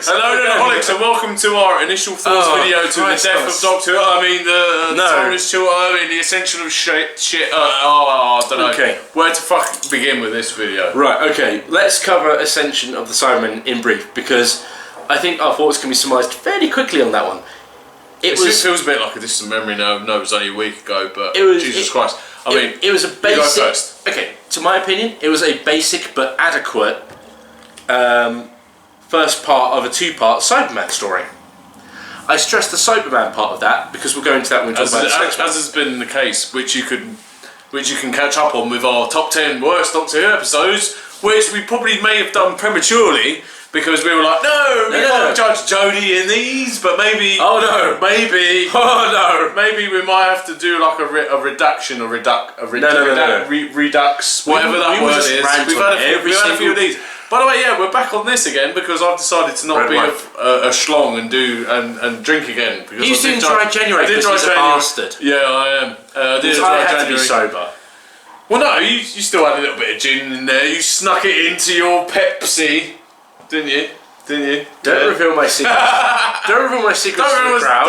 Nerdaholics. Hello, Nerdaholics, and welcome to our initial thoughts video to the death of Doctor. The Thomas Chilton, the essential of shit. I don't know. Okay. Where to fuck begin with this video? Right. Okay. Let's cover Ascension of the Cybermen in brief because I think our thoughts can be surmised fairly quickly on that one. It feels a bit like a distant memory now. No, it was only a week ago, but Jesus Christ. It was a basic. You go first. Okay. To my opinion, it was a basic but adequate first part of a two-part Cyberman story. I stress the Cyberman part of that because we'll go into that when we talk about as has been the case, which you can catch up on with our top 10 worst Doctor Who episodes, which we probably may have done prematurely because we were like, we can't judge Jodie in these, but maybe maybe we might have to do like a reduction or redux, whatever that word is. We've had a few of these. By the way, we're back on this again because I've decided to not be a schlong and drink again. Because you didn't try January because he's a bastard. Yeah, I am. I did try January. To be sober. Well, no, you still had a little bit of gin in there. You snuck it into your Pepsi, didn't you? Don't reveal my secrets. Don't reveal my secrets to the crowd.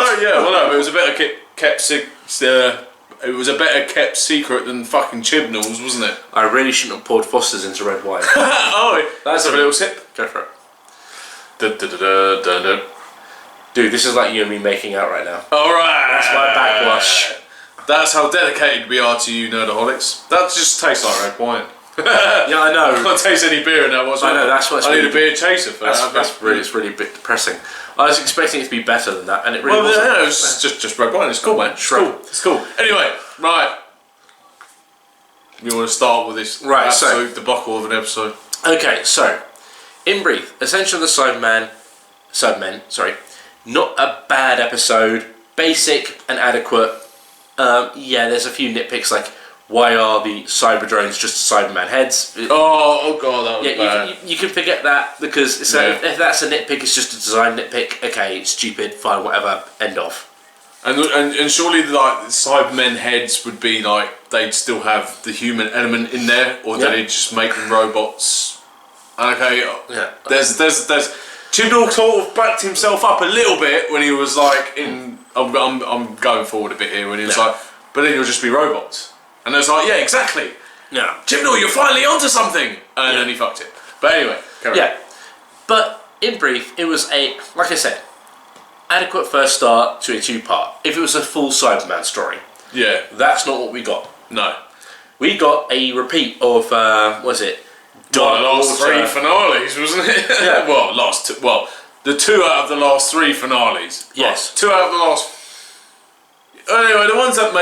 It was a bit of it was a better kept secret than fucking Chibnall's, wasn't it? I really shouldn't have poured Foster's into red wine. Let's have a little sip. Go for it. Dude, this is like you and me making out right now. Alright. That's my backwash. That's how dedicated we are to you, Nerdaholics. That just tastes like red wine. Yeah, I know. I can't taste any beer in that whatsoever. I know, that's what's I need a beer chaser for that. It's really a bit depressing. I was expecting it to be better than that, and it really wasn't. Yeah, it's just red wine. It's cool, man. It's cool. Anyway, right. You want to start with this absolute debacle of an episode? Okay, so, in brief, Ascension of the Cybermen, not a bad episode, basic and adequate. There's a few nitpicks like, why are the cyber drones just Cyberman heads? Oh god, that was bad. You can forget that because if that's a nitpick, it's just a design nitpick. Okay, it's stupid, fine, whatever, end of. And surely like Cybermen heads would be like they'd still have the human element in there, or did they just make them robots? Okay, there's Chibnall sort of backed himself up a little bit when he was like I'm going forward a bit here when he was like, but then you'll just be robots. And I was like, yeah, exactly. Yeah. Chibnall, you're finally onto something. And then he fucked it. But anyway, carry on. But in brief, it was like I said, adequate first start to a two-part. If it was a full Cyberman story. Yeah. That's not what we got. No. We got a repeat of, the last three finales, wasn't it? Yeah. The two out of the last three finales. Yes. Two out of the last... Anyway, the ones that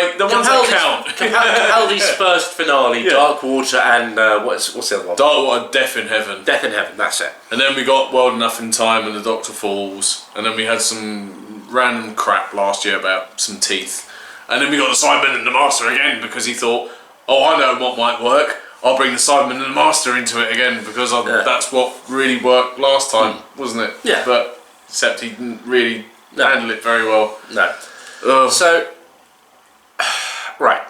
count. Capaldi's first finale, Dark Water, and what's the other one? Dark Water, Death in Heaven. Death in Heaven, that's it. And then we got World Enough in Time and the Doctor Falls. And then we had some random crap last year about some teeth. And then we got the Cyberman and the Master again because he thought, I know what might work. I'll bring the Cyberman and the Master into it again because that's what really worked last time, wasn't it? Yeah. But except he didn't really handle it very well. No. Ugh. So, right.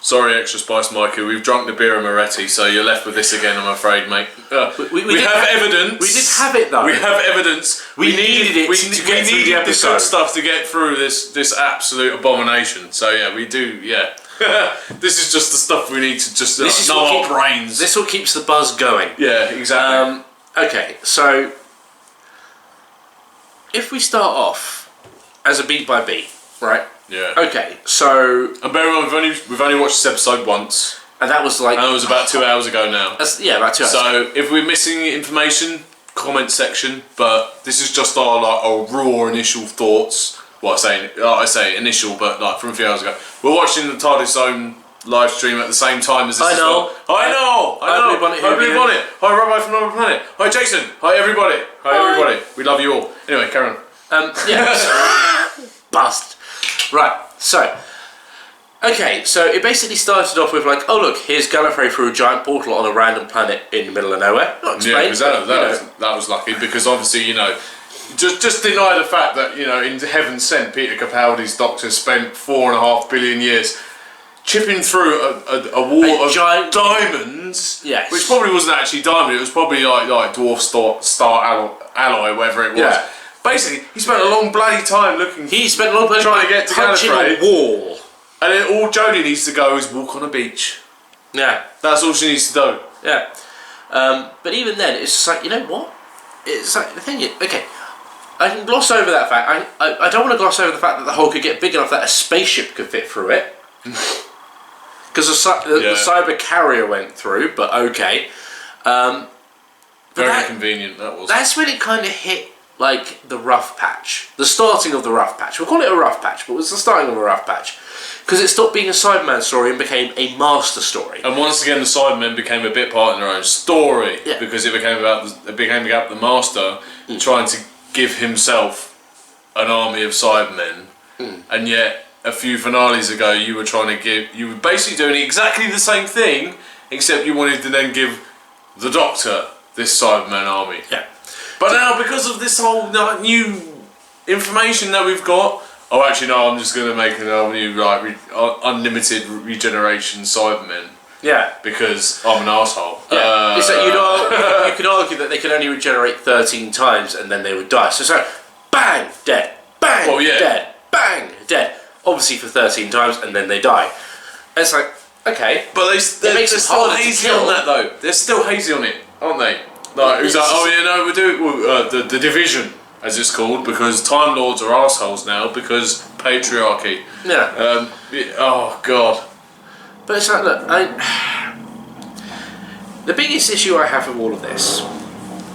Sorry, Extra Spice Mikey, we've drunk the beer and Moretti, so you're left with this again, I'm afraid, mate. We have evidence. We did have it, though. We have evidence. We needed it to get through the episode. This good stuff to get through this absolute abomination. So yeah, we do, this is just the stuff we need to just know our brains. This is what keeps the buzz going. Yeah, exactly. Okay, so if we start off as a beat by beat, right? Yeah. Okay, so... And bear in mind, we've only watched this episode once. And that was like... And it was about 2 hours ago now. About 2 hours. So, if we're missing information, comment section. But this is just our raw initial thoughts. Well, I say initial, but like from a few hours ago. We're watching the TARDIS Zone live stream at the same time as this. I know. Hi, Blue Bonnet. Hi, Rabbi from Another Planet. Hi, Jason. Hi, everybody. Hi, everybody. We love you all. Anyway, carry on. Bust. Right, so it basically started off with like, oh look, here's Gallifrey through a giant portal on a random planet in the middle of nowhere. Not explained. Yeah, that was lucky because obviously, just deny the fact that, in Heaven Sent, Peter Capaldi's Doctor spent 4.5 billion years chipping through a wall of giant diamonds, yes, which probably wasn't actually diamond. It was probably like dwarf star alloy, whatever it was. Yeah. Basically, he spent a long bloody time looking. He spent a long time trying to get to punching Gallifrey. a wall. And then all Jodie needs to go is walk on a beach. Yeah. That's all she needs to do. Yeah. But even then, it's just like, you know what? It's like, the thing is, okay, I can gloss over that fact. I don't want to gloss over the fact that the hole could get big enough that a spaceship could fit through it. Because the cyber carrier went through, but okay. Very convenient, that was. That's when it kind of hit, like, the rough patch. The starting of the rough patch. We'll call it a rough patch, but it was the starting of a rough patch. Because it stopped being a Cyberman story and became a Master story. And once again, the Cybermen became a bit part in their own story. Yeah. Because it became about the Master trying to give himself an army of Cybermen. And yet, a few finales ago, you were basically doing exactly the same thing, except you wanted to then give the Doctor this Cyberman army. Yeah. But now, because of this whole new information that we've got, oh, actually, no, I'm just going to make a new unlimited regeneration Cybermen. Yeah. Because I'm an asshole. Yeah. It's like you could argue that they could only regenerate 13 times and then they would die. So it's like, bang, dead. Bang, dead. Bang, dead. Obviously for 13 times and then they die. And it's like, okay. But they're still hazy on that, though. They're still hazy on it, aren't they? Like, it's like, oh yeah, no, we're doing the Division, as it's called, because Time Lords are assholes now because patriarchy. Yeah. Oh god. But it's like, look, the biggest issue I have with all of this,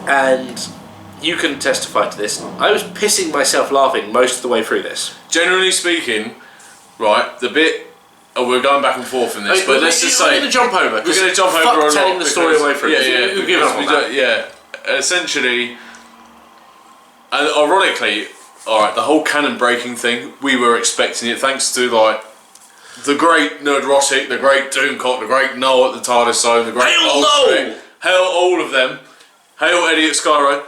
and you can testify to this, I was pissing myself laughing most of the way through this. Generally speaking, right, the bit. Oh, we're going back and forth in this, but let's just say we're going to jump over. We're going to jump over a lot. Telling the story away from Yeah. Essentially, and ironically, all right, the whole canon breaking thing, we were expecting it thanks to like the great Nerdrotic, the great Doomcock, the great Noel at the TARDIS Zone, the great Hail all of them, hail Eddie at Skyro.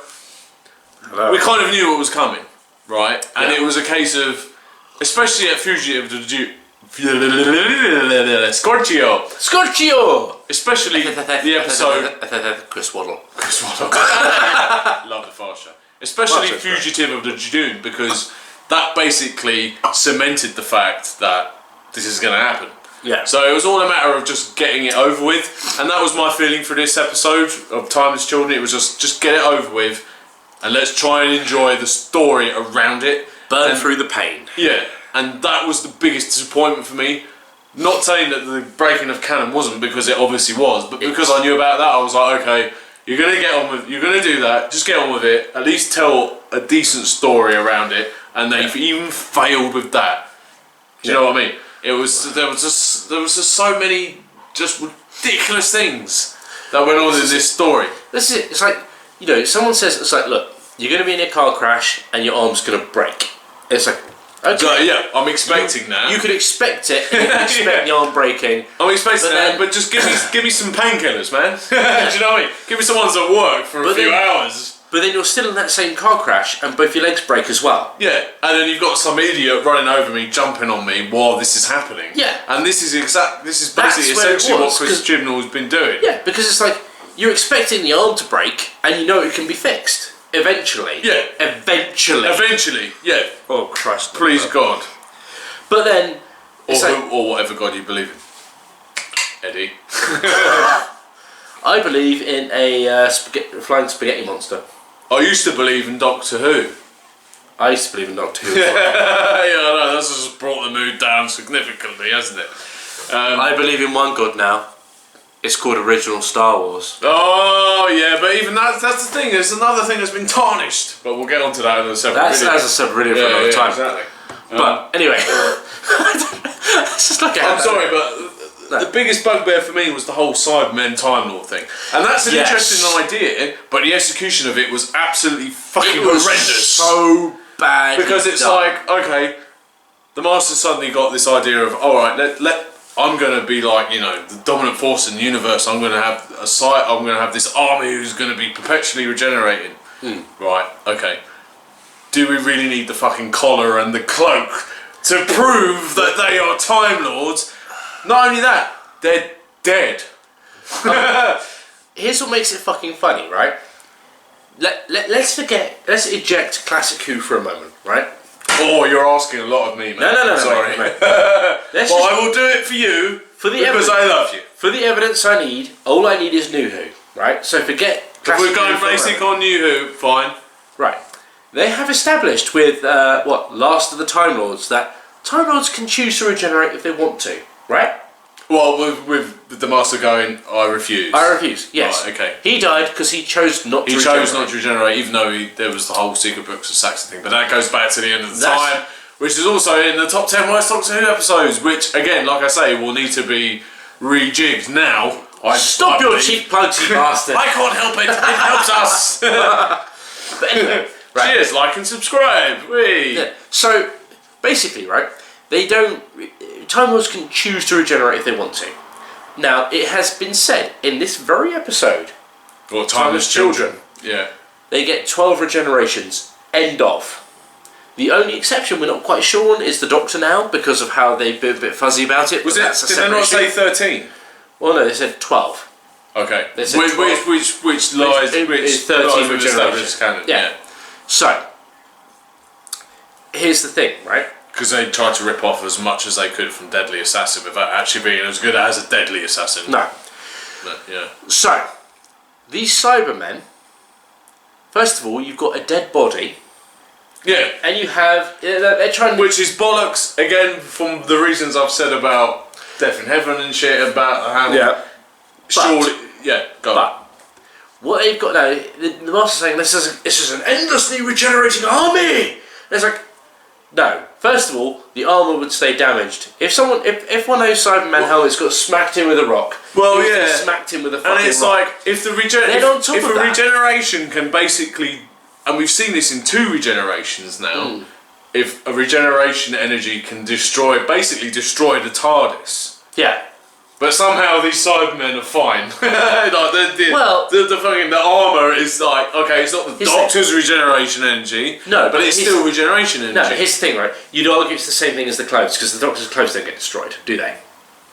Hello. We kind of knew what was coming, right? And it was a case of, especially at Fugitive of the Scorchio! Especially the episode... Chris Waddle. Love the fast show. Especially Fugitive of the Dune, because that basically cemented the fact that this is going to happen. Yeah. So it was all a matter of just getting it over with, and that was my feeling for this episode of Timeless Children. It was just get it over with, and let's try and enjoy the story around it. Burn through the pain. Yeah. And that was the biggest disappointment for me. Not saying that the breaking of canon wasn't, because it obviously was, but because I knew about that, I was like, okay, you're gonna do that. Just get on with it. At least tell a decent story around it. And they've even failed with that. Do you know what I mean? There was just so many just ridiculous things that went on in this story. This is it. It's like, you know, someone says, it's like, look, you're gonna be in a car crash and your arm's gonna break. It's like, okay. So, yeah, I'm expecting that. You could expect it. And you could expect the arm breaking. I'm expecting that, but just give me some painkillers, man. Do you know what I mean? Give me some ones that work for a few hours. But then you're still in that same car crash, and both your legs break as well. Yeah, and then you've got some idiot running over me, jumping on me while this is happening. Yeah, and this is basically essentially what Chris Chibnall's been doing. Yeah, because it's like you're expecting the arm to break, and you know it can be fixed. Eventually. Yeah. Eventually, yeah. Oh, Christ. Please, God. But then... Or whatever God you believe in. Eddie. I believe in a flying spaghetti monster. I used to believe in Doctor Who. I used to believe in Doctor Who. Yeah, I know. That's just brought the mood down significantly, hasn't it? I believe in one God now. It's called Original Star Wars. Oh, yeah, but even that's the thing. There's another thing that's been tarnished. But we'll get onto that in a separate video. That's a separate video for another time. Exactly. But, anyway. It's just like I'm sorry, but the biggest bugbear for me was the whole Cybermen Time Lord thing. And that's an interesting idea, but the execution of it was absolutely fucking horrendous. So bad. Because it's like, okay, the Master suddenly got this idea of, alright, I'm going to be like, you know, the dominant force in the universe. I'm going to have I'm going to have this army who's going to be perpetually regenerating. Right, okay. Do we really need the fucking collar and the cloak to prove that they are Time Lords? Not only that, they're dead. Here's what makes it fucking funny, right? Let's eject Classic Who for a moment, right? Oh, you're asking a lot of me, mate. No, sorry. mate. Well, I will do it for you because I love you. For the evidence I need, all I need is New Who, right? So forget Classic Who. We're going basic on New Who, fine. Right. They have established with, Last of the Time Lords, that Time Lords can choose to regenerate if they want to, right? Well, with the Master going, I refuse. I refuse, yes. Right, okay. He died because he chose not to regenerate. He chose not to regenerate, even though there was the whole Secret Books of Saxon thing. But that goes back to the end of the time, which is also in the top 10 worst Doctor Who episodes, which, again, like I say, will need to be rejigged now. Stop your cheap plugs, you bastard! I can't help it. It helps us. But anyway, right. Cheers, like and subscribe. Yeah. So basically, right, they don't. Time Lords can choose to regenerate if they want to. Now, it has been said in this very episode. Or Timeless Children. Yeah. They get 12 regenerations. End of. The only exception we're not quite sure on is the Doctor now because of how they've been a bit fuzzy about it. Did they not say 13? Well, no, they said 12. Okay. They said 12. Which lies is 13 regenerations. Canon. Yeah. So, here's the thing, right? Because they tried to rip off as much as they could from Deadly Assassin without actually being as good as a Deadly Assassin. No. But, yeah. So, these Cybermen, first of all, you've got a dead body. Yeah. And you have... They're trying to... Which is bollocks, again, from the reasons I've said about Death in Heaven and shit, about how... Yeah. Surely... Yeah, go on. What they've got now, the Master's saying this is an endlessly regenerating army! And it's like, no. First of all, the armour would stay damaged. If if one of those Cybermen helmets got smacked in with a rock, smacked in with a fucking rock. And it's like, if a regeneration can basically, and we've seen this in 2 regenerations now, if a regeneration energy can basically destroy the TARDIS. Yeah. But somehow these Cybermen are fine. Like the armour is like, okay, it's not the Doctor's regeneration energy, but it's still regeneration energy. No, here's the thing, right? You'd argue it's the same thing as the clothes, because the Doctor's clothes don't get destroyed, do they?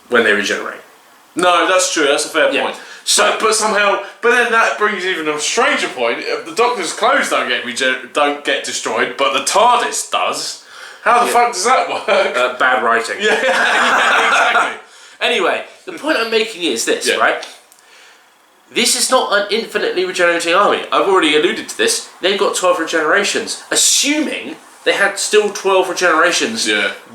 When they regenerate. No, that's true, that's a fair point. So, but then that brings even a stranger point. The Doctor's clothes don't get destroyed, but the TARDIS does. How the fuck does that work? Bad writing. Yeah, exactly. Anyway, the point I'm making is this, right? This is not an infinitely regenerating army. I've already alluded to this. They've got 12 regenerations, assuming they had still 12 regenerations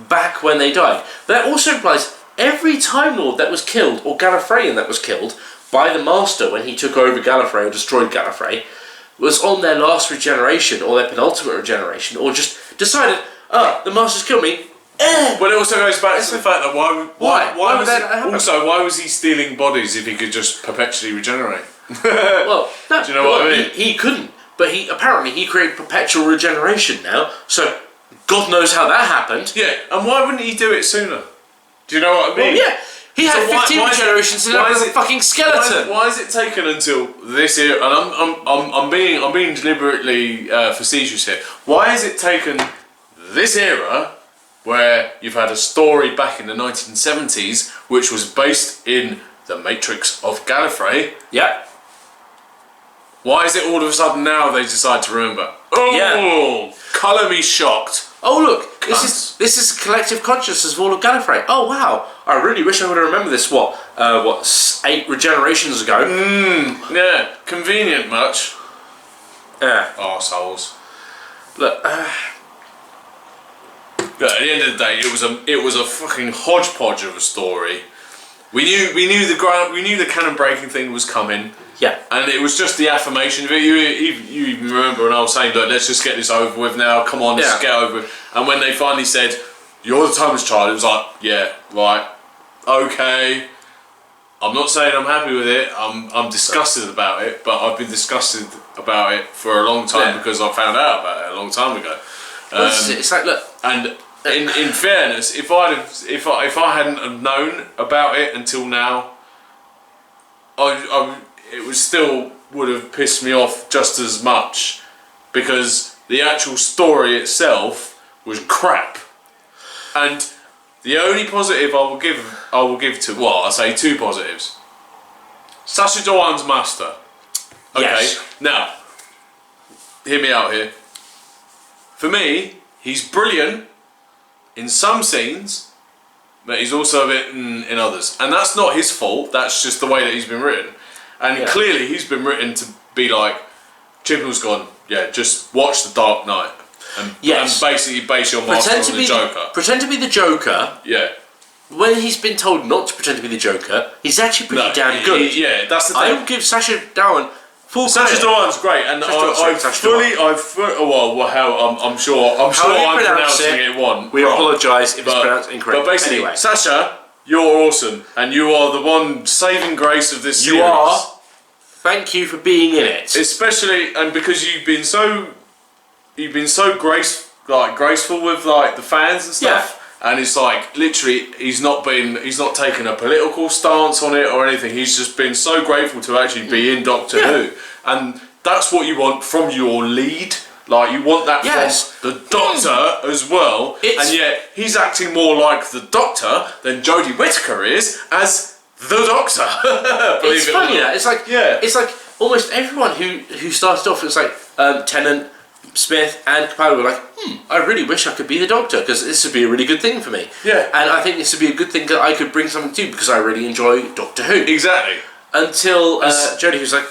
back when they died. That also implies every Time Lord that was killed, or Gallifreyan that was killed, by the Master when he took over Gallifrey or destroyed Gallifrey, was on their last regeneration, or their penultimate regeneration, or just decided, the Master's killed me, But it also goes back to the fact that why was he stealing bodies if he could just perpetually regenerate? Well, no, do you know what I mean? He couldn't, but he created perpetual regeneration now. So God knows how that happened. Yeah, and why wouldn't he do it sooner? Do you know what I mean? Well, yeah, he had 15 regenerations and now he's a fucking skeleton. Why is it taken until this year? And I'm being deliberately facetious here. Why is it taken this era, where you've had a story back in the 1970s which was based in the Matrix of Gallifrey? Yeah. Why is it all of a sudden now they decide to remember? Oh, colour me shocked. Oh look, this is collective consciousness of all of Gallifrey. Oh wow, I really wish I would have remembered this. 8 regenerations ago? Yeah, convenient much. Yeah. Arseholes. Look. But at the end of the day, it was a fucking hodgepodge of a story. We knew the canon breaking thing was coming. Yeah. And it was just the affirmation of it. You even remember when I was saying, look, let's just get this over with now. Come on, let's just get over it. And when they finally said, "You're the Timeless Child," it was like, yeah, right, okay. I'm not saying I'm happy with it. I'm disgusted about it, but I've been disgusted about it for a long time because I found out about it a long time ago. It's like, look, and in fairness, if I hadn't have known about it until now, it still would have pissed me off just as much, because the actual story itself was crap, and The only positive I will give to, well, I say two positives. Sacha Dhawan's master. Okay, Yes. now, hear me out here. For me, he's brilliant in some scenes, but he's also a bit in others. And that's not his fault, that's just the way that he's been written. And clearly he's been written to be like, Chibnall's gone, yeah, just watch The Dark Knight. And basically base your master on the Joker. Pretend to be the Joker. Yeah. When he's been told not to pretend to be the Joker, he's actually pretty damn good. Yeah, that's the thing. I will give Sacha Dhawan full credit. Sacha Dhawan's great, and I'm sure I'm pronouncing it wrong. We apologise if it's pronounced incorrect. But basically, anyway. Sacha, you're awesome, and you are the one saving grace of this series. You are. Thank you for being in it. Especially, and because you've been so graceful with like the fans and stuff. Yeah. And it's like literally, he's not taken a political stance on it or anything. He's just been so grateful to actually be in Doctor Who, and that's what you want from your lead. Like you want that from the Doctor as well. And yet he's acting more like the Doctor than Jodie Whittaker is as the Doctor. It's funny that it's like almost everyone who started off. It's like Tennant, Smith and Capaldi were like, I really wish I could be the Doctor because this would be a really good thing for me. Yeah. And I think this would be a good thing that I could bring something to because I really enjoy Doctor Who. Exactly. Until Jodie was like,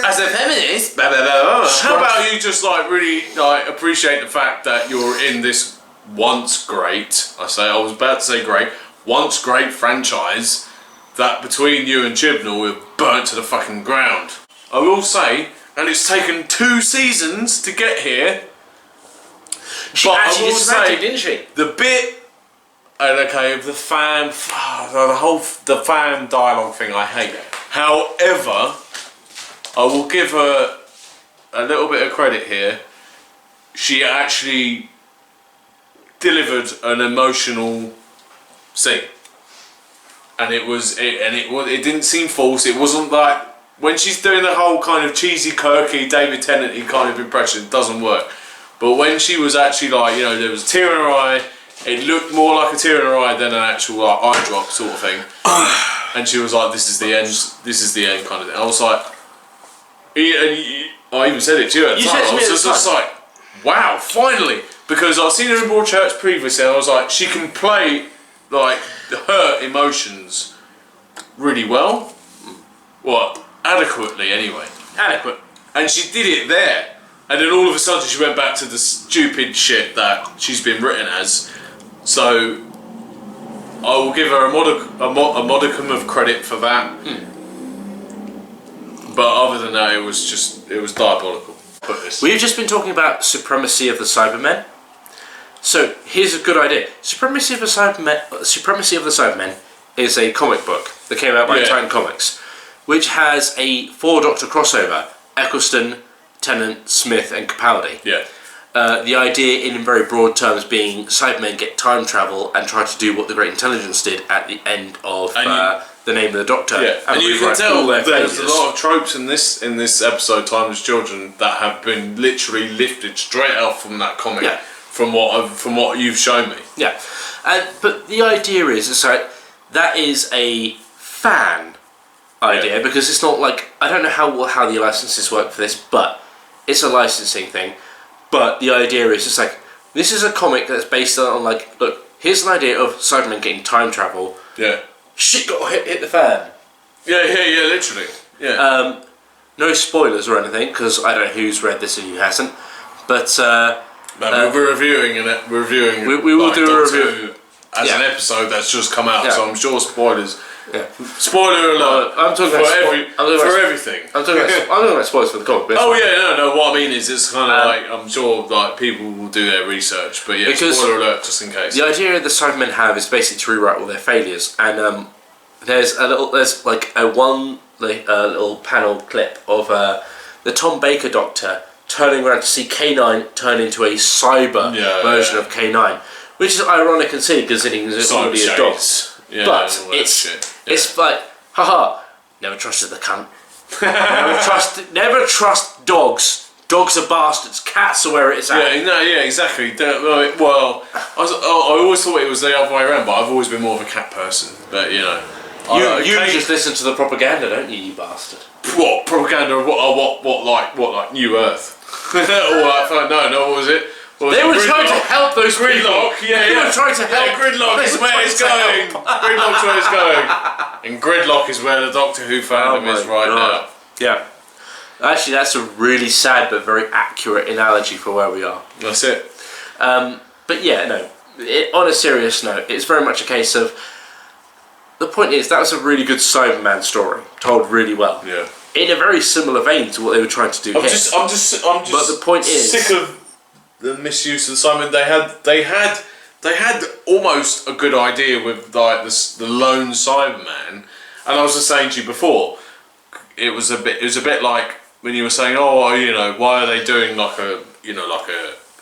as a feminist, blah, blah, blah, blah. How about you just like really like appreciate the fact that you're in this once great, I was about to say great, once great franchise that between you and Chibnall we're burnt to the fucking ground. I will say, and it's taken 2 seasons to get here. She actually disrespected, didn't she? The bit, of the fan, the fan dialogue thing I hate. However, I will give her a little bit of credit here. She actually delivered an emotional scene, and it didn't seem false. It wasn't like when she's doing the whole kind of cheesy, quirky David Tennant-y kind of impression, it doesn't work. But when she was actually like, there was a tear in her eye, it looked more like a tear in her eye than an actual like eye drop sort of thing. And she was like, this is the end kind of thing. I was like, I even said it to you at the time. I was just like, wow, finally. Because I've seen her in Broadchurch previously and I was like, she can play like her emotions really well. Adequately anyway. Adequate. And she did it there. And then all of a sudden she went back to the stupid shit that she's been written as. So I will give her a modicum of credit for that. But other than that, it was diabolical. We've just been talking about Supremacy of the Cybermen. So here's a good idea. Supremacy of the Cybermen is a comic book that came out by Titan Comics, which has a 4-Doctor crossover: Eccleston, Tennant, Smith and Capaldi. Yeah. The idea in very broad terms being Cybermen get time travel and try to do what the Great Intelligence did at the end of The Name of the Doctor. Yeah, and you can tell there's a lot of tropes in this episode, Timeless Children, that have been literally lifted straight out from that comic, from what you've shown me. Yeah, but the idea is like that is a fan idea because it's not like, I don't know how the licenses work for this, but it's a licensing thing. But the idea is just like, this is a comic that's based on like, look, here's an idea of Cybermen getting time travel. Yeah. Shit got hit the fan. Yeah, literally. Yeah. No spoilers or anything because I don't know who's read this and who hasn't. But we're reviewing it. We will do a review as an episode that's just come out. So I'm sure spoilers. Yeah. Spoiler alert. I'm talking for everything. I'm talking about spoilers for the comic. But no. What I mean is, it's kind of like, I'm sure like people will do their research, but because spoiler alert just in case. The idea the Cybermen have is basically to rewrite all their failures, and there's like a little panel clip of the Tom Baker Doctor turning around to see K9 turn into a cyber version of K9, which is ironic and silly considering it's already a dog. Yeah, but it's like, haha, never trusted the cunt. Never trust dogs. Dogs are bastards. Cats are where it's at. Yeah, exactly. Well, I always thought it was the other way around, but I've always been more of a cat person. But you just listen to the propaganda, don't you bastard? What propaganda? What like New Earth? Or like, no, what was it? They were trying to help those Gridlock, people. They were trying to help. Gridlock is where it's going. Gridlock's where it's going. And Gridlock is where the Doctor Who fandom is right now. Yeah. Actually, that's a really sad but very accurate analogy for where we are. That's it. But yeah, no. On a serious note, it's very much a case of... The point is, that was a really good Cyberman story, told really well. Yeah. In a very similar vein to what they were trying to do here. I'm just. But the point is, sick of the misuse of the Cyberman. They had almost a good idea with like the lone Cyberman, and I was just saying to you before, it was a bit like when you were saying, why are they doing like an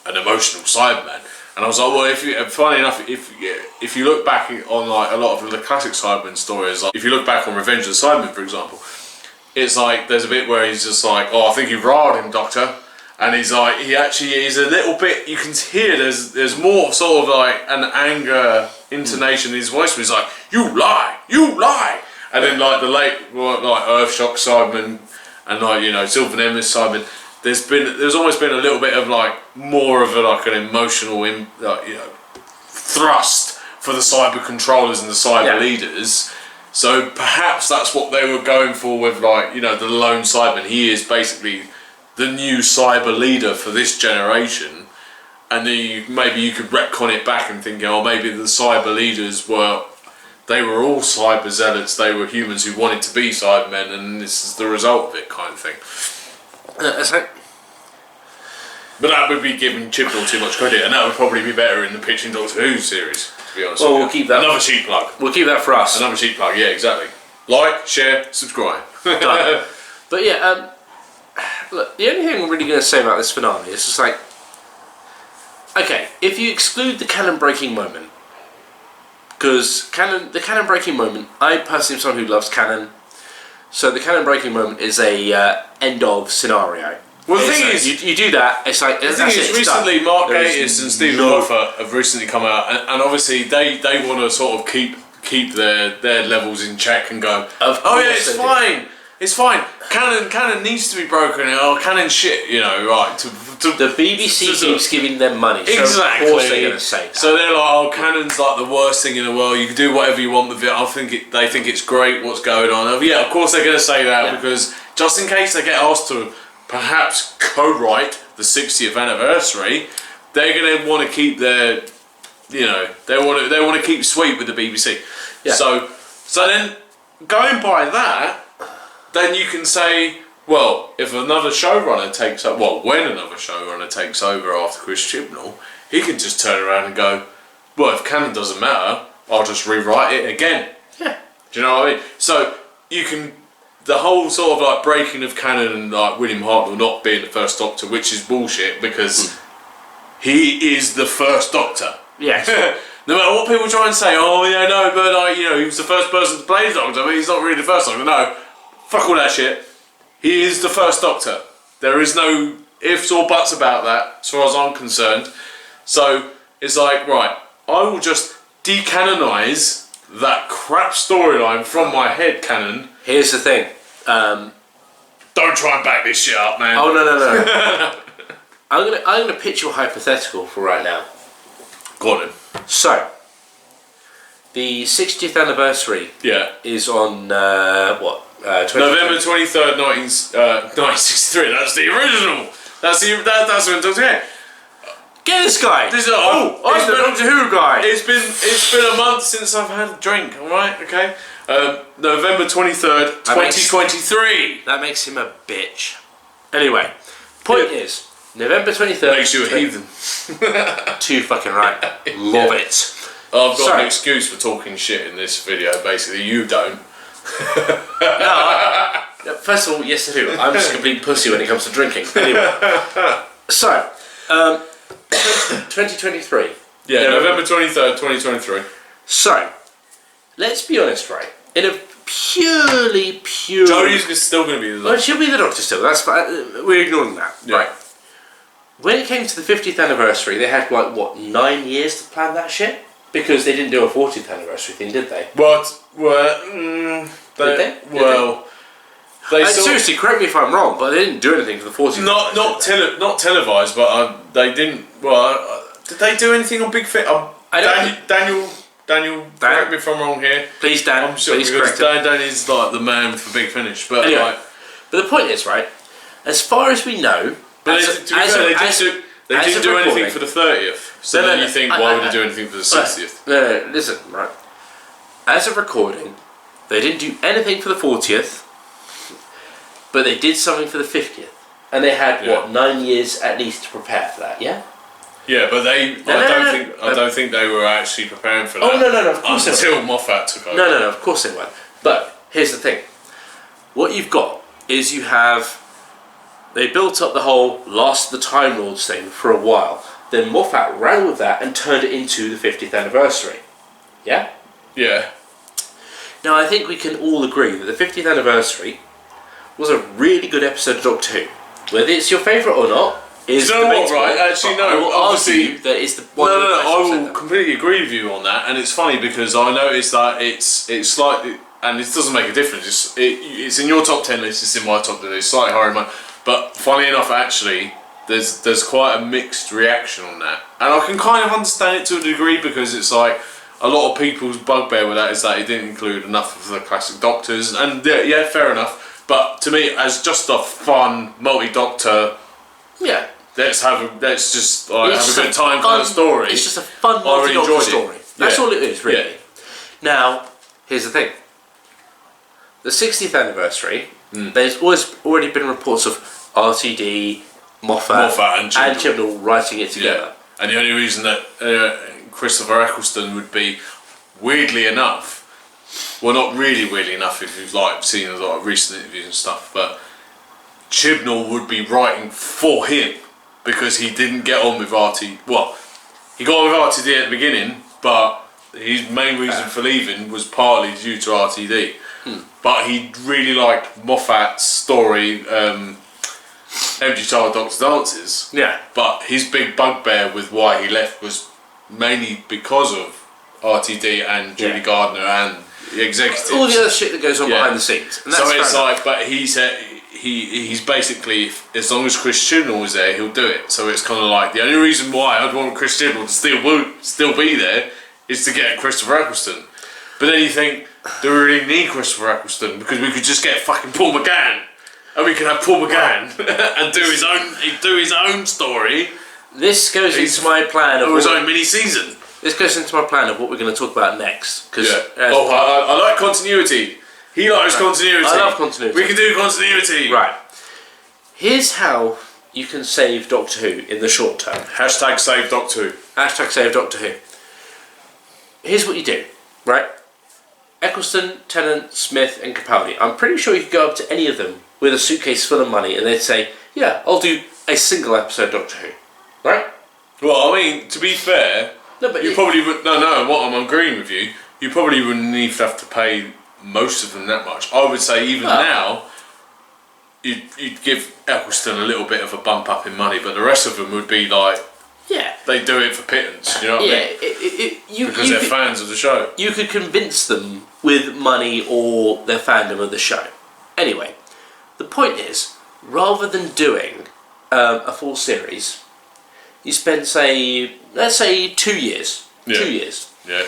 emotional Cyberman? And I was like, well, funny enough, if you look back on like a lot of the classic Cyberman stories, like if you look back on Revenge of the Cybermen, for example, it's like there's a bit where he's just like, I think you riled him, Doctor, and he's like, he actually is a little bit. You can hear there's more sort of like an anger intonation in his voice, where he's like, you lie, and then like the late like Earthshock Cyberman and like Sylvan Emmis Cyberman. There's almost been a little bit of like more of an emotional thrust for the cyber controllers and the cyber leaders. So perhaps that's what they were going for with like the lone Cyberman. He is basically the new cyber leader for this generation, and then maybe you could retcon it back and think, maybe the cyber leaders were all cyber zealots. They were humans who wanted to be Cybermen, and this is the result of it, kind of thing. But that would be giving Chibnall too much credit, and that would probably be better in the Pitching Doctor Who series, to be honest. Well, we'll keep that. Another cheap plug. We'll keep that for us. Another cheap plug, yeah, exactly. Like, share, subscribe. Done. But yeah, look, the only thing I'm really going to say about this finale is just like, okay, if you exclude the canon breaking moment, because the canon breaking moment, I personally am someone who loves canon, so the canon breaking moment is a end of scenario. Well, the thing is, you do that. It's like the thing is, recently Mark Gatiss and Stephen Moffat have recently come out, and obviously they want to sort of keep their levels in check and go, it's fine. It's fine. Canon needs to be broken. Canon shit. Right? The BBC keeps giving them money. Exactly. So of course they're going to say that. So they're like, canon's like the worst thing in the world. You can do whatever you want with it. They think it's great. What's going on? Yeah, of course they're going to say that because just in case they get asked to perhaps co-write the 60th anniversary, they're going to want to keep their, they want to keep sweet with the BBC. Yeah. So then going by that. Then you can say, well, if another showrunner takes up, when another showrunner takes over after Chris Chibnall, he can just turn around and go, well, if canon doesn't matter, I'll just rewrite it again. Yeah. Do you know what I mean? So you can, the whole sort of like breaking of canon and like William Hartnell not being the first Doctor, which is bullshit because he is the first Doctor. Yes. No matter what people try and say, but like, he was the first person to play the Doctor, but he's not really the first Doctor. No. Fuck all that shit. He is the first Doctor. There is no ifs or buts about that, as far as I'm concerned. So it's like, right, I will just decanonise that crap storyline from my head canon. Here's the thing. Don't try and back this shit up, man. Oh no. I'm gonna pitch you a hypothetical for right now. Go on then. So, the 60th anniversary is on November 23rd, 1963. That's the original. That's when Doctor Who. Get this guy. I'm the Doctor Who guy. It's been a month since I've had a drink. All right, okay. November 23rd, 2023. That makes him a bitch. Anyway, point is November 23rd. Makes you a heathen. Too fucking right. Love it. I've got an excuse for talking shit in this video. Basically, you don't. First of all, yes I do. I'm just a complete pussy when it comes to drinking. Anyway, so 2023. Yeah, November 23rd, 2023. So, let's be honest, right? In a pure. Jodie's still going to be the Doctor. Well, she'll be the Doctor still. That's we're ignoring that, right? when it came to the 50th anniversary, they had, like, what, 9 years to plan that shit? Because they didn't do a 40th anniversary thing, did they? What? Did they? Well, seriously, correct me if I'm wrong, but they didn't do anything for the 40th anniversary. Not televised, but they didn't. Well, did they do anything on Big Finish? Daniel, correct me if I'm wrong here. Please, Dan. I'm sure please correct him. Dan is like the man for Big Finish, but anyway, but the point is, right? As far as we know, but they didn't do anything for the 30th. So then you think, why would they do anything for the 60th? No, listen, right. As of recording, they didn't do anything for the 40th, but they did something for the 50th, and they had 9 years at least to prepare for that. Yeah. Yeah, but I don't think they were actually preparing for that. Oh no! Of course until Moffat took over. No, of course they weren't. But here's the thing: what you've got is they built up the whole Last of the Time Lords thing for a while. Then Moffat ran with that and turned it into the 50th anniversary. Yeah? Yeah. Now I think we can all agree that the 50th anniversary was a really good episode of Doctor Who. Whether it's your favourite or not is debatable. Right? Actually, no. I will argue that it's the one. No. I will completely agree with you on that, and it's funny because I noticed that it's slightly, and it doesn't make a difference. It's in your top 10 list. It's in my top 10 list. Slightly higher in mine, but funny enough, actually. There's quite a mixed reaction on that, and I can kind of understand it to a degree because it's like a lot of people's bugbear with that is that it didn't include enough of the classic Doctors, and yeah, fair enough. But to me, as just a fun multi-Doctor, let's just have a good time for the story. It's just a fun multi-Doctor story. That's all it is, really. Yeah. Now, here's the thing: the 60th anniversary. There's already been reports of RTD. Moffat and Chibnall writing it together. Yeah. And the only reason that Christopher Eccleston would be, weirdly enough, well, not really weirdly enough if you've seen a lot of recent interviews and stuff, but Chibnall would be writing for him because he didn't get on with RTD. Well, he got on with RTD at the beginning, but his main reason for leaving was partly due to RTD. But he really liked Moffat's story. Empty Child Doctor Dances. Yeah. But his big bugbear with why he left was mainly because of RTD and Julie Gardner and the executives. All the other shit that goes on behind the scenes. And that's so it's like, but he said he's basically, as long as Chris Chibnall was there, he'll do it. So it's kind of like the only reason why I'd want Chris Chibnall to still be there is to get Christopher Eccleston. But then you think, do we really need Christopher Eccleston? Because we could just get fucking Paul McGann. And we can have Paul McGann and do his own story. This goes into my plan of his own mini season. This goes into my plan of what we're going to talk about next. I like continuity. He likes continuity. I love continuity. We can do continuity. Right. Here's how you can save Doctor Who in the short term. Hashtag save Doctor Who. Hashtag save Doctor Who. Here's what you do, right? Eccleston, Tennant, Smith and Capaldi. I'm pretty sure you could go up to any of them with a suitcase full of money and they'd say, yeah, I'll do a single episode of Doctor Who. Right? Well, I mean, to be fair, you probably would... No, what I'm agreeing with you, you probably wouldn't even have to pay most of them that much. I would say even now, you'd give Eccleston a little bit of a bump up in money, but the rest of them would be like... Yeah. They do it for pittance, you know what I mean? Because they're fans of the show. You could convince them with money or their fandom of the show. Anyway, the point is, rather than doing a full series, you spend, let's say 2 years. Yeah. 2 years. Yeah.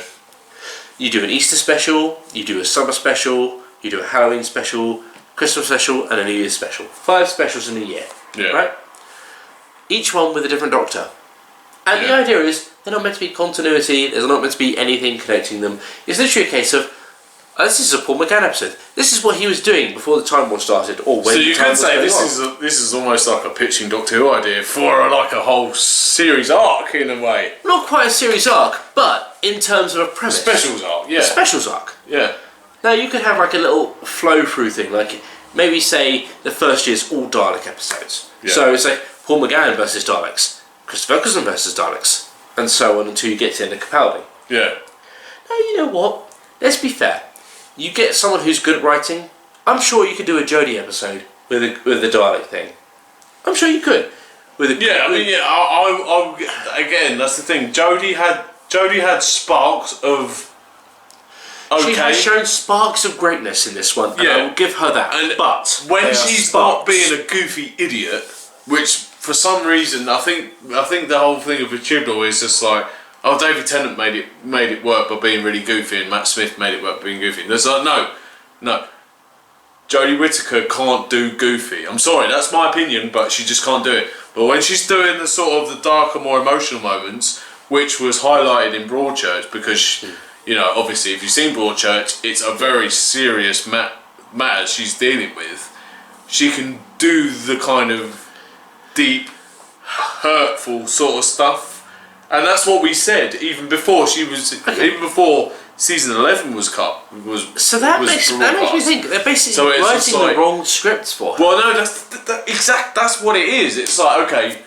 You do an Easter special, you do a summer special, you do a Halloween special, Christmas special, and a New Year's special. 5 specials in a year. Yeah. Right? Each one with a different Doctor. And the idea is, they're not meant to be continuity, there's not meant to be anything connecting them. It's literally a case of, this is a Paul McGann episode. This is what he was doing before the Time War started, or when. So you can say this is almost like a pitching Doctor Who idea for like a whole series arc in a way. Not quite a series arc, but in terms of a premise. Specials arc, yeah. A specials arc. Yeah. Now you could have like a little flow through thing, like maybe say the first year's all Dalek episodes. Yeah. So it's like Paul McGann versus Daleks, Christopher Eccleston versus Daleks, and so on until you get to the end of Capaldi. Yeah. Now you know what? Let's be fair. You get someone who's good at writing. I'm sure you could do a Jodie episode with the Dalek thing. I'm sure you could. with a Yeah, I mean, yeah. I again, that's the thing. Jodie had sparks of. Okay. She has shown sparks of greatness in this one, and I will give her that. But when she's not being a goofy idiot, which for some reason I think the whole thing of Chibnall is just like, oh, David Tennant made it work by being really goofy, and Matt Smith made it work by being goofy. And there's like, no. Jodie Whittaker can't do goofy. I'm sorry, that's my opinion, but she just can't do it. But when she's doing the sort of the darker, more emotional moments, which was highlighted in Broadchurch, because you know, obviously, if you've seen Broadchurch, it's a very serious matter she's dealing with. She can do the kind of deep, hurtful sort of stuff, and that's what we said even before season 11 was cut. So that makes me think they're basically writing the wrong scripts for her. Well, no, that's what it is. It's like, okay,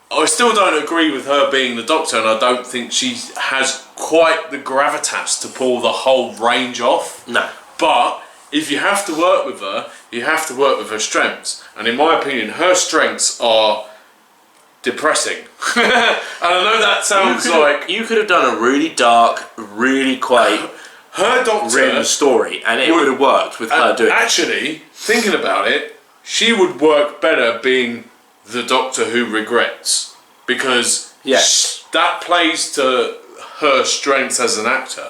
I still don't agree with her being the Doctor, and I don't think she has quite the gravitas to pull the whole range off. No. But if you have to work with her, you have to work with her strengths. And in my opinion, her strengths are depressing. And I know that sounds like... You could have done a really dark, really quite... Her Doctor... written story, and it would have worked with her doing it. Actually, thinking about it, she would work better being the Doctor who regrets. Because that plays to her strengths as an actor.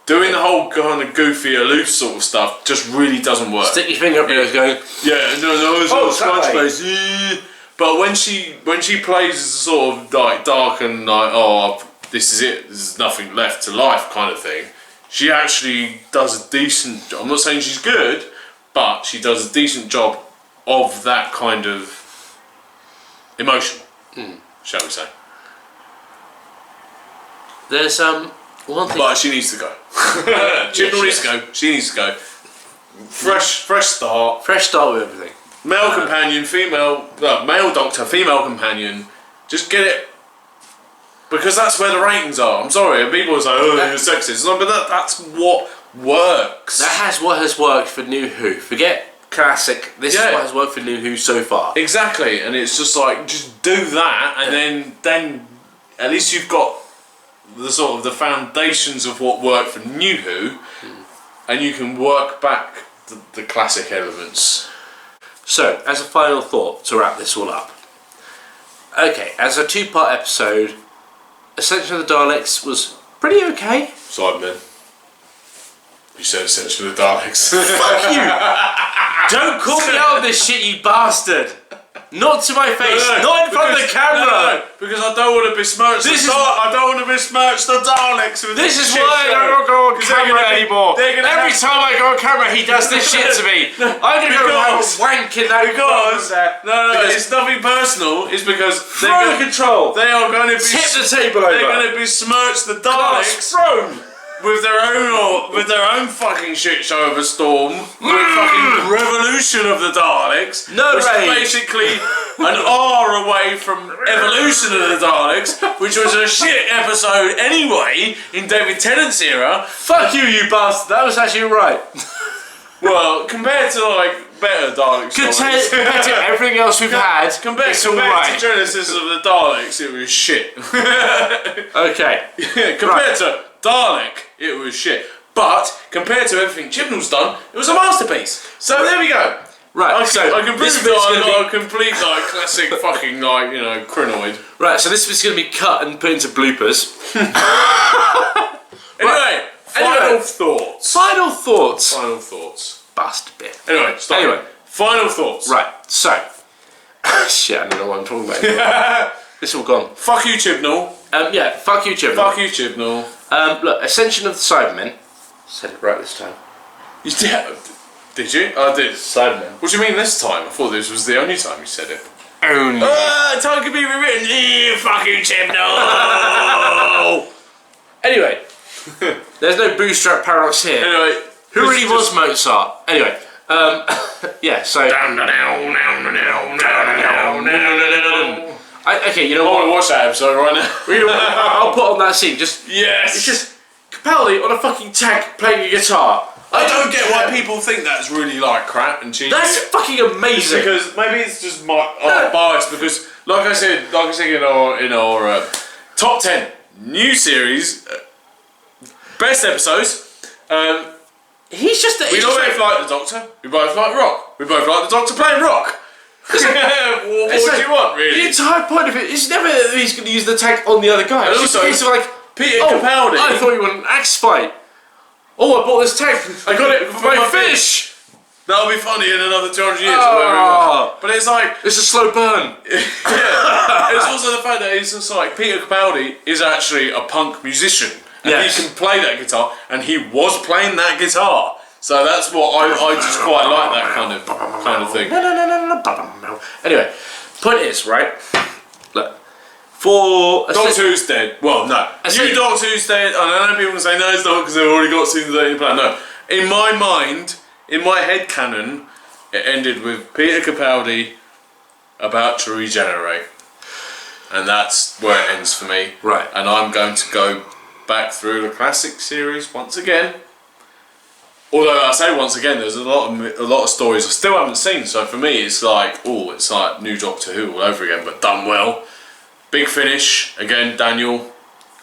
Doing the whole kind of goofy, aloof sort of stuff just really doesn't work. Stick your finger up your nose going... Yeah, no, it's But when she plays sort of like dark and like, oh, this is it, there's nothing left to life kind of thing, she actually does a decent job. I'm not saying she's good, but she does a decent job of that kind of emotion, shall we say. There's one thing... But she needs to go. Chibnall needs to go. She needs to go. Fresh start. Fresh start with everything. Male companion, male Doctor, female companion. Just get it. Because that's where the ratings are. I'm sorry, and people are like, oh, you're sexist. No, but that's what works. What has worked for New Who. Forget classic. This is what has worked for New Who so far. Exactly, and it's just like, just do that, and then at least you've got the sort of the foundations of what worked for New Who, and you can work back the classic elements. So, as a final thought to wrap this all up. Okay, as a 2-part episode, Ascension of the Daleks was pretty okay. Sidemen. You said Ascension of the Daleks. Fuck you! Don't call me out on this shit, you bastard! Not to my face, not in front of the camera! No, because I don't want to besmirch I don't want to besmirch the Daleks with this is why I don't go on camera anymore. Every time I go on camera, he does this shit to me. I'm going to go around wanking that because no, it's nothing personal. It's because throw control. They are going to tip the table over. They're going to besmirch the Daleks with their own fucking shit show of a storm, with fucking revolution of the Daleks, which is basically an R away from evolution of the Daleks, which was a shit episode anyway in David Tennant's era. Fuck you, you bastard! That was actually right. Well, compared to like better Daleks, compared to everything else we've had, compared to Genesis of the Daleks, it was shit. Okay. Compared to Dalek, it was shit. But compared to everything Chibnall's done, it was a masterpiece. So there we go. Right. I can prove that I'm a complete like classic fucking like crinoid. Right. So this is going to be cut and put into bloopers. Anyway, final thoughts. Final thoughts. Final thoughts. Bastard bit. Anyway, stop. Anyway, final thoughts. Right. So. Shit, I don't know what I'm talking about anymore. It's all gone. Fuck you, Chibnall. Yeah. Fuck you, Chibnall. Fuck you, Chibnall. Look, Ascension of the Cybermen. Said it right this time. You did? Did you? I did. Cybermen. What do you mean this time? I thought this was the only time you said it. Only. Time can be rewritten. Fuck you, Chibnall. Anyway, there's no bootstrap paradox here. Anyway, who really was Mozart? Anyway, yeah. So. Okay, you know what? I want to watch that episode right now. I'll put on that scene. Just it's just Capaldi on a fucking tank playing a guitar. I don't get why people think that's really like crap and cheesy. That's fucking amazing. Because maybe it's just my bias. Because like I said in our top 10 new series, best episodes. He's just. We both like the Doctor. We both like rock. We both like the Doctor playing rock. What do you want, really? The entire point of it is never that he's going to use the tag on the other guy. And It's also, just a case of like, Peter Capaldi. I thought you wanted an axe fight. Oh, I bought this tag. I got it for my fish. That'll be funny in another 200 years. But it's like... It's a slow burn. Yeah. It's also the fact that it's just like Peter Capaldi is actually a punk musician. And he can play that guitar. And he was playing that guitar. So that's what I just quite like, that kind of thing. Anyway, point is, right? Look, for Doctor Who's dead. Well, no. New Doctor Who's dead. And I know people can say no, it's not because they've already got season 13 planned. No. In my mind, in my head canon, it ended with Peter Capaldi about to regenerate. And that's where it ends for me. Right. And I'm going to go back through the classic series once again. Although I say once again, there's a lot of stories I still haven't seen. So for me, it's like new Doctor Who all over again, but done well. Big Finish again, Daniel.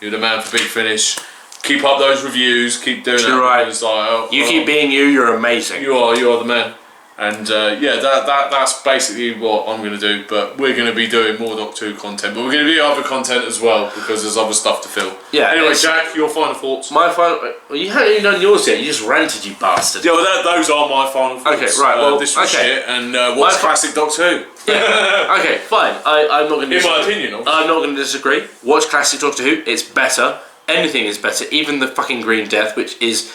You're the man for Big Finish. Keep up those reviews. Keep doing You're right. Like, you keep being you. You're amazing. You are the man. And that's basically what I'm going to do. But we're going to be doing more Doctor Who content. But we're going to do other content as well because there's other stuff to fill. Yeah. Anyway, Jack, your final thoughts? My final. Well, you haven't even done yours yet. You just ranted, you bastard. Yeah, well, those are my final thoughts. Okay, right. Well, this was shit. And what's classic Doctor Who? Yeah. Okay, fine. I'm not going to. In my opinion, obviously. I'm not going to disagree. Watch classic Doctor Who. It's better. Anything is better. Even the fucking Green Death, which is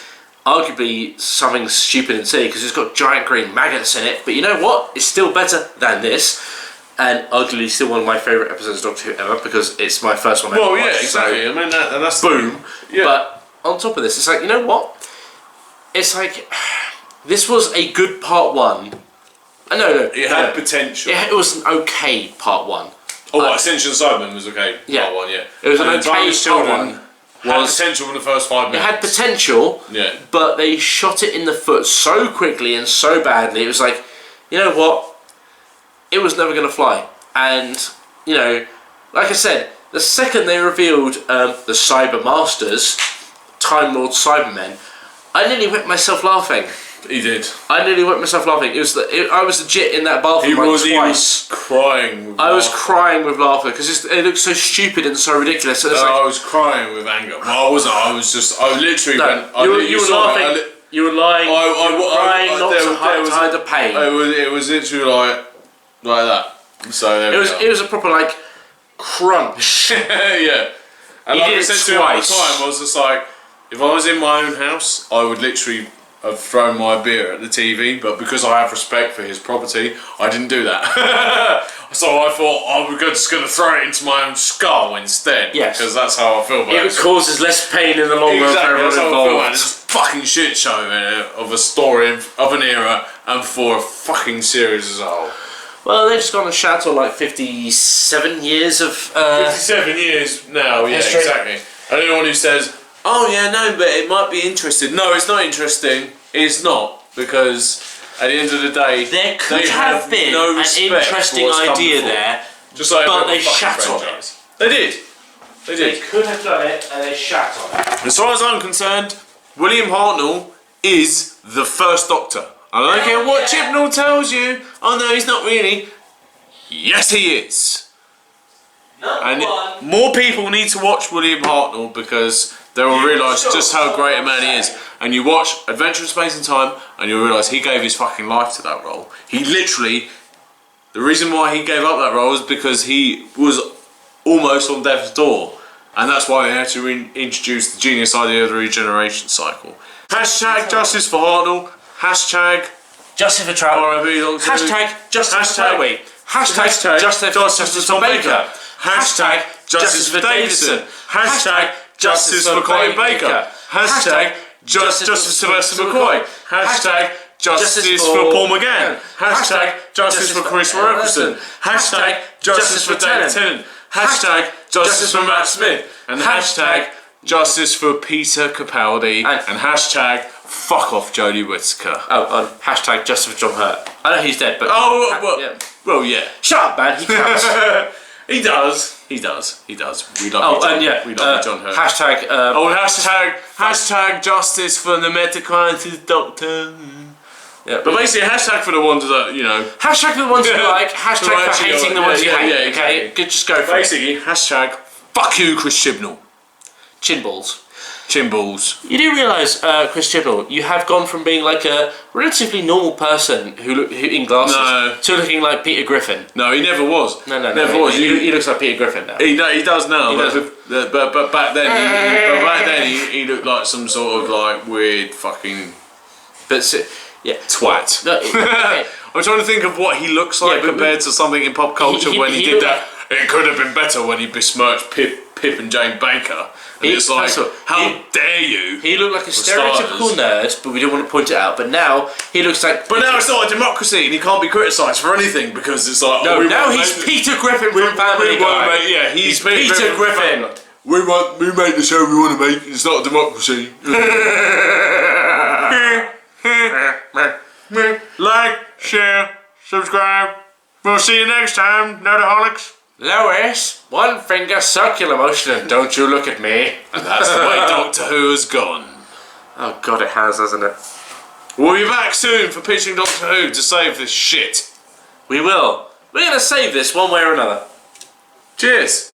arguably something stupid and silly because it's got giant green maggots in it. But you know what? It's still better than this. And arguably still one of my favourite episodes of Doctor Who ever because it's my first one ever. Well, yeah, exactly. So, I mean, that's boom. Yeah. But on top of this, it's like, you know what? It's like, this was a good part one. No. It had potential. It was an okay part one. Ascension Cybermen was okay. Yeah. Part one, yeah. It was an okay part one. Had potential in the first 5 minutes. It had potential, yeah, but they shot it in the foot so quickly and so badly. It was like, you know what? It was never going to fly. And, you know, like I said, the second they revealed the Cyber Masters, Time Lord Cybermen, I nearly wet myself laughing. He did. I nearly wet myself laughing. I was legit in that bathroom twice. He was crying with laughter. I was crying with laughter because it looked so stupid and so ridiculous. So I was crying with anger. No, I wasn't. I literally went... You were laughing. You were lying. Crying, not to hide the pain. It was literally like that. So it was a proper like crunch. Yeah. And like I said to him at the time, I was just like, if I was in my own house, I would literally have thrown my beer at the TV, but because I have respect for his property, I didn't do that. So I thought I was just going to throw it into my own skull instead. Yes. Because that's how I feel about it. It causes less pain in the long run for everyone involved. It's a fucking shit show of a story of an era and for a fucking series as a whole. Well, they've just gone and shat on like 57 years of... 57 years now, yeah, history. Exactly. And anyone who says, oh yeah, no, but it might be interesting. No, it's not interesting. It's not, because at the end of the day, there could have been an interesting idea there, just like but they shat on it. They did. They could have done it, and they shat on it. As far as I'm concerned, William Hartnell is the first Doctor. I don't care what Chibnall tells you. Oh no, he's not really. Yes, he is. More people need to watch William Hartnell because they will realise just how great a man he is. And you watch Adventure in Space and Time and you'll realise he gave his fucking life to that role. He literally, the reason why he gave up that role is because he was almost on death's door. And that's why they had to introduce the genius idea of the regeneration cycle. Hashtag justice for Hartnell. Hashtag justice for Troutway. Hashtag justice for Troutway. Hashtag justice for Baker. Hashtag justice for Davison. Hashtag justice for Colin Baker. Hashtag justice for Sylvester McCoy. Hashtag justice for Paul McGann. Hashtag justice for Chris Robertson. Hashtag justice for David Tennant. Hashtag justice for Matt Smith. And hashtag justice for Peter Capaldi. And hashtag fuck off Jodie Whittaker. Hashtag justice for John Hurt. I know he's dead, but... Yeah. Well, yeah. Shut up, man. He counts. He does. We love you, John. We love you, John Hurt. Hashtag. Hashtag justice for the medical-scientist doctor. Yeah, but basically, hashtag for the ones that, you know. Hashtag for the ones you like. Hashtag for hating the ones you hate. Yeah, okay, good. Just go for basically, hashtag fuck you, Chris Chibnall. Chin balls. You do realise, Chris Chibnall, you have gone from being like a relatively normal person who in glasses to looking like Peter Griffin. No, he never was. No, never was. He looks like Peter Griffin now. He does now. But back then, he looked like some sort of like weird fucking. Twat. No, okay. I'm trying to think of what he looks like compared to something in pop culture when he did that. It could have been better when he besmirched Pip and Jane Baker. And it's like, how dare you? He looked like a stereotypical nerd, but we didn't want to point it out. But now he looks like. But now it's not a democracy, and he can't be criticised for anything because it's like. No, now he's Peter Griffin from Family Guy. He's Peter Griffin. We make the show we want to make. It's not a democracy. Like, share, subscribe. We'll see you next time, Nerdaholics. Lois, one finger circular motion and don't you look at me. And that's the way Doctor Who has gone. Oh God, it has, hasn't it? We'll be back soon for pitching Doctor Who to save this shit. We will. We're going to save this one way or another. Cheers.